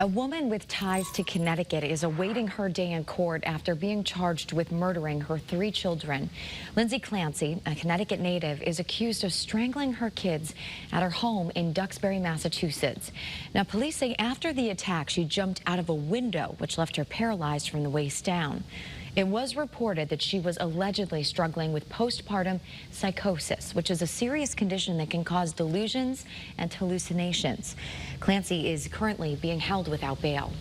A woman with ties to Connecticut is awaiting her day in court after being charged with murdering her 3 children. Lindsay Clancy, a Connecticut native, is accused of strangling her kids at her home in Duxbury, Massachusetts. Now, police say after the attack, she jumped out of a window, which left her paralyzed from the waist down. It was reported that she was allegedly struggling with postpartum psychosis, which is a serious condition that can cause delusions and hallucinations. Clancy is currently being held without bail.